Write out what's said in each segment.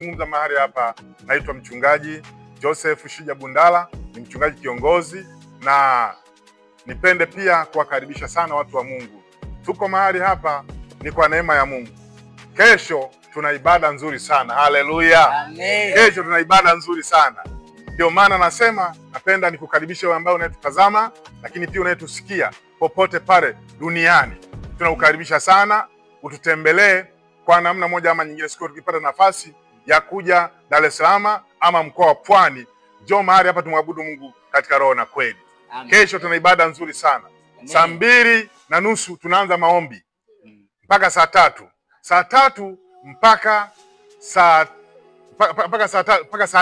Zungumza mahali hapa, naitwa mchungaji Joseph Shija Bundala, ni mchungaji kiongozi, na nipende pia kuwakaribisha sana watu wa Mungu. Tuko mahali hapa ni kwa neema ya Mungu. Kesho tuna ibada nzuri sana. Haleluya. Amen. Kesho tuna ibada nzuri sana. Ndio maana nasema napenda nikukaribishe wewe ambaye unayetutazama, lakini pia unayetusikia popote pale duniani. Tunakukaribisha sana ututembelee kwa namna moja ama nyingine. Siku tukipata nafasi ya kuja Dar es Salaam ama mkoa wa Pwani, njoo mahali hapa tumwabudu Mungu katika roho na kweli. Amen. Kesho tuna ibada nzuri sana. Amen. Saa 2:30 tunaanza maombi mpaka saa 3. Saa 3 mpaka saa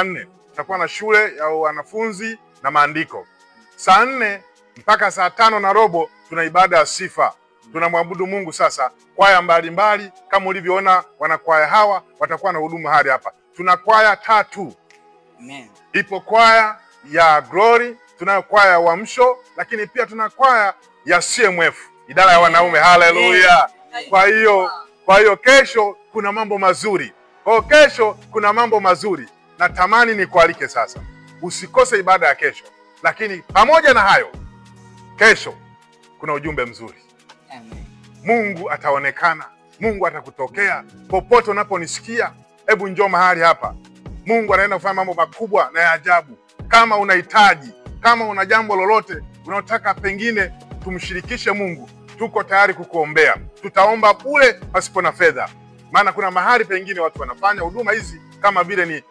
4 tutakuwa na shule ya wanafunzi na maandiko. Saa 4 mpaka saa 5:15 tuna ibada ya sifa. Tunamwabudu Mungu. Sasa kwaya mbalimbali kama ulivyoona, wanakwaya hawa watakuwa na huduma hali hapa. Tuna kwaya 3. Amen. Ipo kwaya ya Glory, tunayo kwaya ya Uamsho, lakini pia tuna kwaya ya CMF, idara ya wanaume. Haleluya. Kwa hiyo kesho kuna mambo mazuri. Natamani nikualike sasa. Usikose ibada ya kesho. Lakini pamoja na hayo, kesho kuna ujumbe mzuri. Amen. Mungu ataonekana. Mungu atakutokea popote unaponisikia. Hebu njoo mahali hapa. Mungu anaenda kufanya mambo makubwa na ya ajabu. Kama unahitaji, kama una jambo lolote unataka pengine tumshirikishe Mungu, tuko tayari kukuombea. Tutaomba bure pasipo na fedha. Maana kuna mahali pengine watu wanafanya huduma hizi kama vile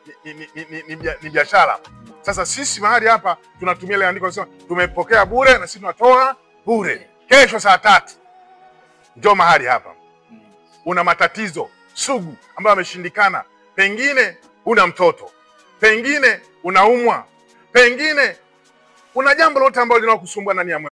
ni biashara. Sasa sisi mahali hapa tunatumia ile andiko linasema tumepokea bure na sisi tunatoa bure. Kesho saa 3 njoo mahali hapa. Una matatizo sugu ambayo yameshindikana. Pengine una mtoto, pengine unaumwa, pengine una jambo lolote ambalo linakusumbua ndani ya moyo.